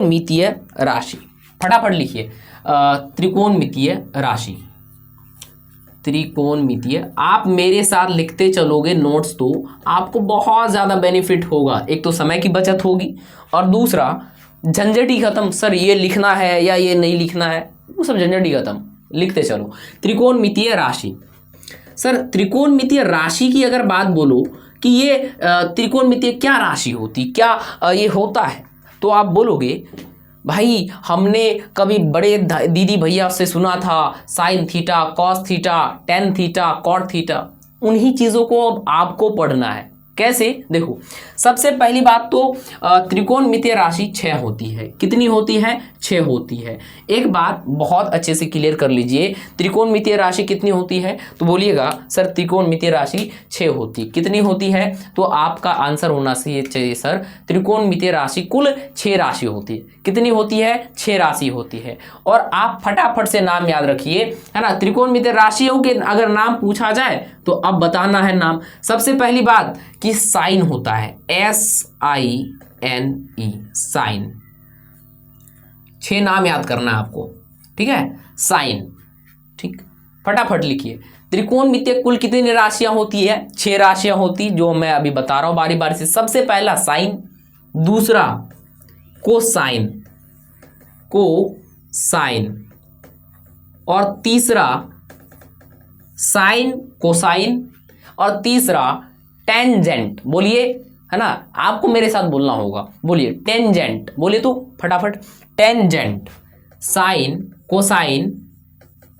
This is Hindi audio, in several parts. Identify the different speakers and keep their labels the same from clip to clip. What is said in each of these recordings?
Speaker 1: त्रिकोणमितीय राशि, फटाफट लिखिए। त्रिकोणमितीय राशि, त्रिकोणमितीय। आप मेरे साथ लिखते चलोगे नोट्स तो आपको बहुत ज़्यादा बेनिफिट होगा। एक तो समय की बचत होगी और दूसरा झंझट ही खत्म। सर ये लिखना है या ये नहीं लिखना है, वो सब झंझट ही खत्म, लिखते चलो। त्रिकोणमितीय राशि। सर त्रिकोणमितीय राशि की अगर बात बोलो कि ये त्रिकोणमितीय क्या राशि होती, क्या ये होता है, तो आप बोलोगे भाई हमने कभी बड़े दीदी भैया से सुना था sine theta, cos theta, tan theta, cot theta. उन्हीं चीज़ों को अब आपको पढ़ना है। कैसे? देखो, सबसे पहली बात तो त्रिकोणमितीय राशि 6 होती है। कितनी होती है? 6 होती है। एक बात बहुत अच्छे से क्लियर कर लीजिए, त्रिकोणमितीय राशि कितनी होती है? तो बोलिएगा सर त्रिकोणमितीय राशि 6 होती। कितनी होती है? तो आपका आंसर होना चाहिए सर त्रिकोणमितीय राशि कुल 6 राशि होती है। कितनी होती है? 6 राशि होती है। और आप फटाफट से नाम याद रखिए, है ना। त्रिकोणमितीय राशियों के अगर नाम पूछा जाए तो अब बताना है नाम। सबसे पहली बात कि साइन होता है, SINE, साइन। 6 नाम याद करना है आपको, ठीक है। साइन, ठीक, फटाफट लिखिए। त्रिकोणमितीय कुल कितनी राशियां होती है? 6 राशियां होती, जो मैं अभी बता रहा हूं बारी बारी से। सबसे पहला साइन, दूसरा कोसाइन, कोसाइन, और तीसरा साइन, कोसाइन, और तीसरा टेंजेंट। बोलिए, है ना, आपको मेरे साथ बोलना होगा। बोलिए टेंजेंट, बोलिए तो फटाफट। टेंजेंट, साइन, कोसाइन,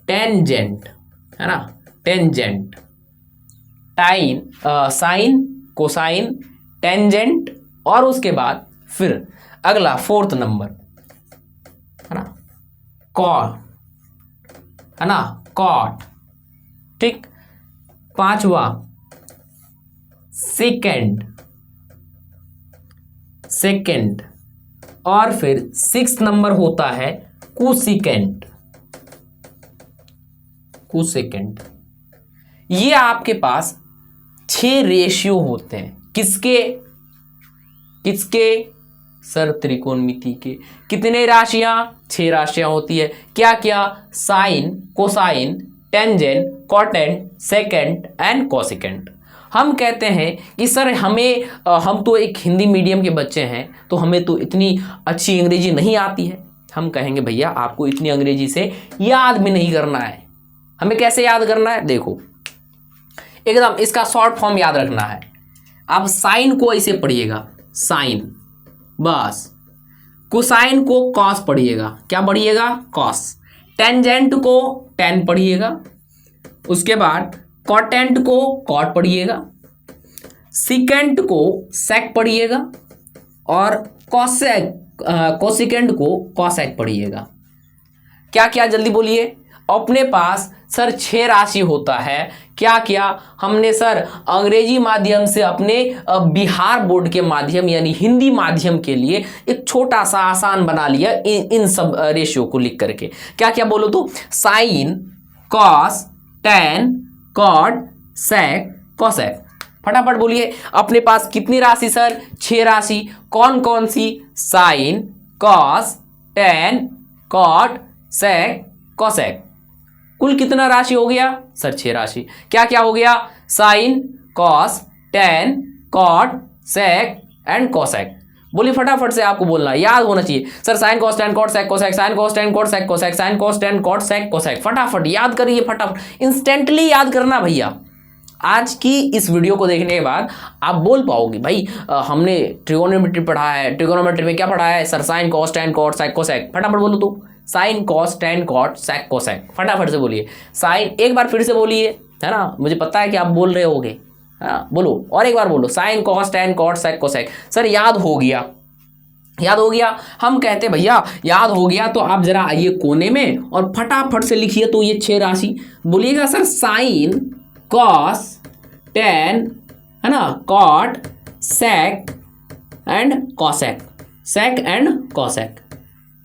Speaker 1: टेंजेंट, है ना, टेंजेंट, टाइन, साइन, कोसाइन, टेंजेंट, और उसके बाद फिर अगला 4th नंबर, है ना, कॉट, है ना, कॉट, ठीक। 5वां सेकेंड, सेकेंड, और फिर 6th नंबर होता है कोसेकेंड, कोसेकेंड। ये आपके पास 6 रेशियो होते हैं। किसके? किसके? सर त्रिकोणमिति के। कितने राशियां? 6 राशियां होती है। क्या क्या? Sine, cosine, tangent, cotangent, secant and cosecant. हम कहते हैं कि सर हमें हम तो एक हिंदी मीडियम के बच्चे हैं, तो हमें तो इतनी अच्छी अंग्रेजी नहीं आती है। हम कहेंगे भैया आपको इतनी अंग्रेजी से याद भी नहीं करना है। हमें कैसे याद करना है? देखो, एकदम इसका शॉर्ट फॉर्म याद रखना है। आप साइन को ऐसे पढ़िएगा, साइन, बस। कोसाइन को कॉस पढ़िएगा। क्या पढ़िएगा? कॉस। टेंजेंट को टेन पढ़िएगा। उसके बाद कॉटेंट को कॉट पढ़िएगा। सिकेंट को सेक पढ़िएगा। और कोसेकेंड को कॉसेक पढ़िएगा। क्या क्या? जल्दी बोलिए। अपने पास सर 6 राशि होता है। क्या क्या? हमने सर अंग्रेजी माध्यम से अपने बिहार बोर्ड के माध्यम यानी हिंदी माध्यम के लिए एक छोटा सा आसान बना लिया इन सब रेशियो को लिख करके। क्या क्या बोलो तो? Sine, cos, tan, cot, sec, cosec. फटाफट बोलिए। अपने पास कितनी राशि सर? 6 राशि। कौन कौन सी? Sign, cos, tan, cot, sec, cosec. कुल कितना राशि हो गया सर? 6 राशि। क्या क्या हो गया? Sine, cos, tan, cot, sec and cosec. बोलिए फटाफट से, आपको बोलना याद होना चाहिए। Sir sine, cos, tan, cot, sec, cosec, sine, cos, tan, cot, sec, cosec, sine, cos, tan, cot, sec, cosec. फटाफट याद करिए, फटाफट इंस्टेंटली याद करना भैया। आज की इस वीडियो को देखने के बाद आप बोल पाओगे भाई हमने ट्रिगोनोमेट्री पढ़ा है। ट्रिगोनोमेट्री में क्या पढ़ा है sir? Sine, cos, tan, cot, sec, cosec. फटाफट बोलो तो। Sine, cos, tan, cot, sec, cosec. फटाफट से बोलिए। साइन, एक बार फिर से बोलिए, है ना, मुझे पता है कि आप बोल रहे होगे। हाँ बोलो, और एक बार बोलो। Sine, cos, tan, cot, sec, cosec. Sir याद हो गया, याद हो गया। हम कहते भैया याद हो गया तो आप जरा आइए कोने में और फटाफट से लिखिए तो ये 6 राशि। बोलिएगा सर साइन, कॉस, टेन, है ना, cot, sec and cosec, sec and cosec.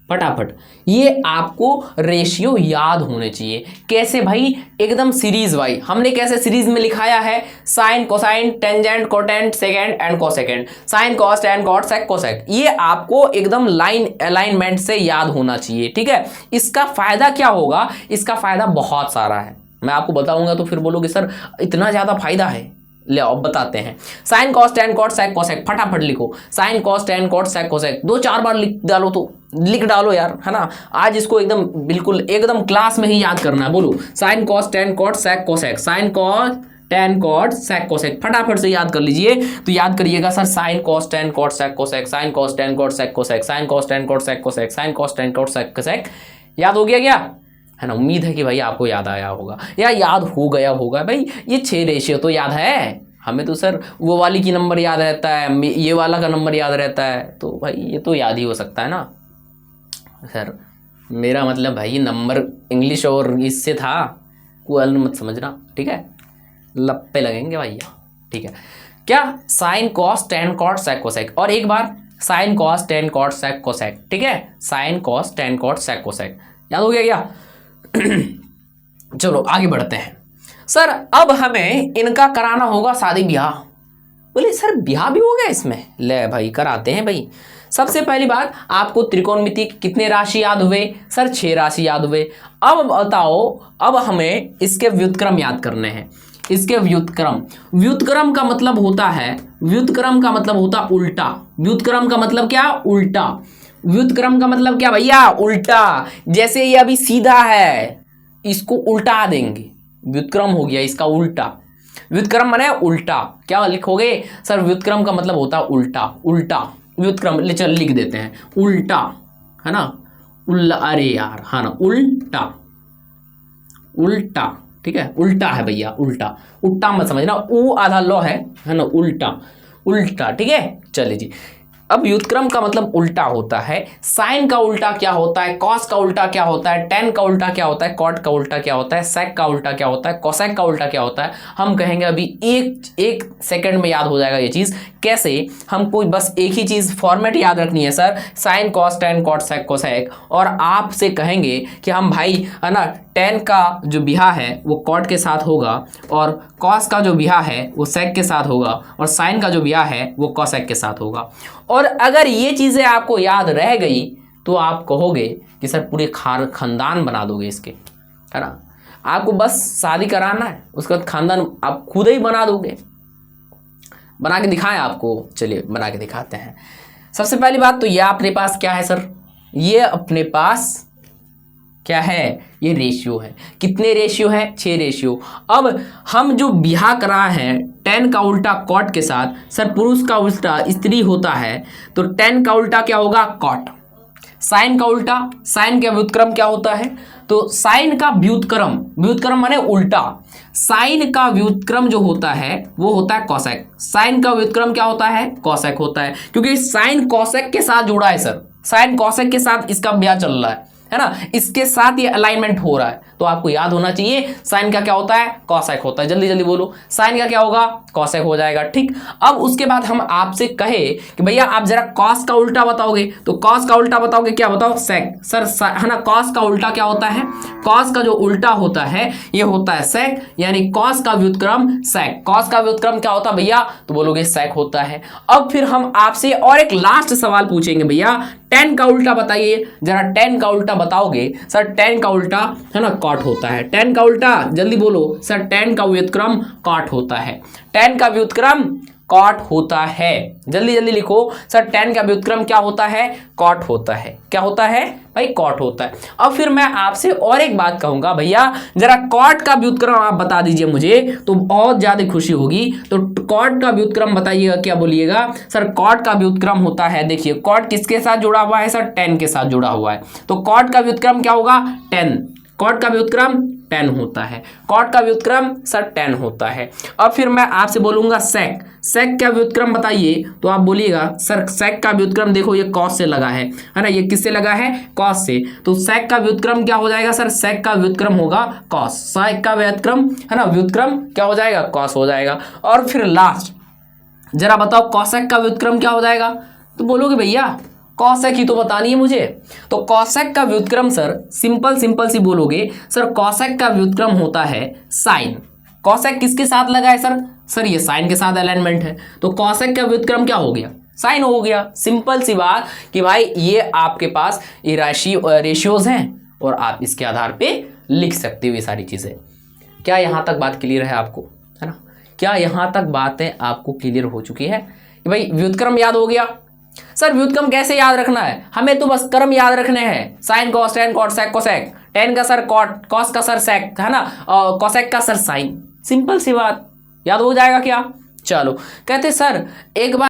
Speaker 1: फटाफट। ये आपको रेशियो याद होने चाहिए। कैसे भाई? एकदम सीरीज वाइज। हमने कैसे सीरीज में लिखाया है? Sine, cosine, tangent, cotangent, secant and cosecant, sine, cos, tan, cot, sec, cosec. ये आपको एकदम लाइन अलाइनमेंट से याद होना चाहिए, ठीक है। इसका फायदा क्या होगा? इसका फायदा बहुत सारा है, मैं आपको बताऊंगा तो फिर बोलोगे सर इतना ज्यादा फायदा है। ले आओ बताते हैं। Sine, cos, tan, cot, sec, cosec. फटाफट लिखो, sign, cos, tan, cot, sec, cosec. 2-4 बार लिख डालो, तो लिख डालो यार, है ना। आज इसको एकदम बिल्कुल एकदम क्लास में ही याद करना है। बोलो, sine, cos, tan, cot, sec, cosec. Sine, cos, tan, cot, sec, cosec. फटाफट से याद कर लीजिए। तो याद करिएगा sir, sine, cos, tan, cot, sec, cosec. Sine, cos, tan, cot, sec, cosec. Sine, cos, tan, cot, sec, cosec. Sine, cos, tan, cot, sec, cosec. याद हो गया क्या? है ना। उम्मीद है कि भाई आपको याद आया होगा या याद हो गया होगा। भाई ये 6 रेशियो तो याद है हमें, तो सर वो वाली की नंबर याद रहता है, ये वाला का नंबर याद रहता है, तो भाई ये तो याद ही हो सकता है ना सर। मेरा मतलब भाई नंबर इंग्लिश और इससे था, वो मत समझना, ठीक है। लप्पे लगेंगे भैया, ठीक है। क्या? Sign, cos, tan, cot, sec, cosec. और एक बार sign, cos, tan, cot, sec, cosec, ठीक है। Sign, cos, tan, cot, sec, cosec. याद हो गया क्या? चलो आगे बढ़ते हैं। सर अब हमें इनका कराना होगा शादी ब्याह। बोले सर ब्याह भी हो गया इसमें? ले भाई कराते हैं भाई। सबसे पहली बात, आपको त्रिकोणमिति कितने राशि याद हुए? सर 6 राशि याद हुए। अब बताओ, अब हमें इसके व्युत्क्रम याद करने हैं। इसके व्युत्क्रम, व्युत्क्रम का मतलब होता है, व्युत्क्रम का मतलब होता उल्टा। व्युत्क्रम का मतलब क्या? उल्टा। व्युत्क्रम का मतलब क्या भैया? उल्टा। जैसे ये अभी सीधा है, इसको उल्टा देंगे, व्युत्क्रम हो गया इसका उल्टा। व्युत्क्रम माने उल्टा। क्या लिखोगे? सर व्युत्क्रम का मतलब होता है उल्टा। उल्टा व्युत्क्रम, ले चल लिख देते हैं, उल्टा, है ना। अरे यार, है ना, उल्टा, उल्टा, ठीक है। उल्टा है भैया, उल्टा। उल्टा मत समझना, ऊ आधा लो है ना। उल्टा, उल्टा, ठीक है। चलिए जी। अब व्युत्क्रम का मतलब उल्टा होता है। साइन का उल्टा क्या होता है? कॉस का उल्टा क्या होता है? टेन का उल्टा क्या होता है? कॉट का उल्टा क्या होता है? सेक का उल्टा क्या होता है? कोसेक का उल्टा क्या होता है? हम कहेंगे अभी एक सेकंड में याद हो जाएगा ये चीज। कैसे? हमको बस एक ही चीज फॉर्मेट याद रखनी है sir, sine, cos, tan, cot, sec, cosec. और आपसे कहेंगे कि हम भाई, है ना, टेन का जो ब्याह है वो कॉट के साथ होगा, और कॉस का जो ब्याह है वो सेक के साथ होगा, और साइन का जो ब्याह है वो कोसेक के साथ होगा। और अगर ये चीज़ें आपको याद रह गई तो आप कहोगे कि सर पूरे खानदान बना दोगे इसके, है ना। आपको बस शादी कराना है, उसका खानदान आप खुद ही बना दोगे। बना के दिखाएं आपको? चलिए बना के दिखाते हैं। सबसे पहली बात तो ये अपने पास क्या है सर? ये अपने पास क्या है? ये रेशियो है। कितने रेशियो है? 6 रेशियो। अब हम जो ब्याह करा है टेन का उल्टा कॉट के साथ, सर पुरुष का उल्टा स्त्री होता है, तो टेन का उल्टा क्या होगा? कॉट। साइन का उल्टा, साइन का व्युत्क्रम क्या होता है? तो साइन का व्युत्क्रम, व्युत्क्रम माने उल्टा, साइन का व्युत्क्रम जो होता है वो होता है कोसेक। साइन का व्युत्क्रम क्या होता है? कोसेक होता है, क्योंकि साइन कोसेक के साथ जुड़ा है सर। साइन कोसेक के साथ इसका ब्याह चल रहा है ना, इसके साथ ये अलाइनमेंट हो रहा है। तो आपको याद होना चाहिए साइन का क्या होता है? कोसेक होता है। जल्दी जल्दी बोलो, साइन का क्या होगा? कोसेक हो जाएगा, ठीक। अब उसके बाद हम आपसे कहे कि भैया आप जरा कॉस का उल्टा बताओगे, तो कॉस का उल्टा बताओगे क्या? बताओ, सेक। सर है ना, कॉस का उल्टा क्या होता है? कॉस का जो उल्टा होता है ये होता है सेक, यानी कॉस का व्युत्क्रम सेक। कॉस का व्युत्क्रम क्या होता है भैया? तो बोलोगे सेक होता है। अब फिर हम आपसे और एक लास्ट सवाल पूछेंगे, भैया टेन का उल्टा बताइए जरा। टेन का उल्टा बताओगे सर, टेन का उल्टा है ना कॉट होता है। टेन का उल्टा जल्दी बोलो सर, टेन का व्युत्क्रम कॉट होता है। टेन का व्युत्क्रम कॉट होता है। जल्दी जल्दी लिखो सर, टेन का व्युत्क्रम क्या होता है? कॉट होता है। क्या होता है भाई? कॉट होता है। अब फिर मैं आपसे और एक बात कहूंगा, भैया जरा कॉट का व्युत्क्रम आप बता दीजिए मुझे, तो बहुत ज्यादा खुशी होगी। तो कॉट का व्युत्क्रम बताइएगा, क्या बोलिएगा? सर कॉट का व्युत्क्रम होता है, देखिए कॉट किसके साथ जुड़ा हुआ है? सर टेन के साथ जुड़ा हुआ है। तो कॉट का व्युत्क्रम क्या होगा? 10। कॉट का व्युत्क्रम 10 होता है। कॉट का व्युत्क्रम सर 10 होता है। अब फिर मैं आपसे बोलूंगा सेक। सेक का व्युत्क्रम बताइए, तो आप बोलिएगा सर सेक का व्युत्क्रम देखो ये कॉस से लगा है ना, ये किससे लगा है? कॉस से। तो सेक का व्युत्क्रम क्या हो जाएगा? सर सेक का व्युत्क्रम होगा कॉस। सेक का व्युत्क्रम है ना, व्युत्क्रम क्या हो जाएगा? कॉस हो जाएगा। और फिर लास्ट जरा बताओ कोसेक का व्युत्क्रम क्या हो जाएगा? तो बोलोगे भैया कॉसेक ही तो बतानी है मुझे। तो कॉसेक का व्युत्क्रम सर सिंपल सी बोलोगे सर, कॉसेक का व्युत्क्रम होता है साइन। कॉसेक किसके साथ लगा है सर? सर ये साइन के साथ अलाइनमेंट है, तो कॉसेक का व्युत्क्रम क्या हो गया? साइन हो गया। सिंपल सी बात कि भाई ये आपके पास ये रेशियोज हैं और आप इसके आधार पे लिख सकते हो ये सारी चीजें। क्या यहां तक बात क्लियर है आपको, है ना? क्या यहां तक बातें आपको क्लियर हो चुकी है कि भाई व्युत्क्रम याद हो गया? सर व्युत्क्रम कैसे याद रखना है? हमें तो बस क्रम याद रखने हैं, sine cos tan cot sec cosec, tan का सर कॉट, कॉस का सर सेक, है ना, कोसेक का सर साइन। सिंपल सी बात, याद हो जाएगा क्या? चलो कहते सर एक बार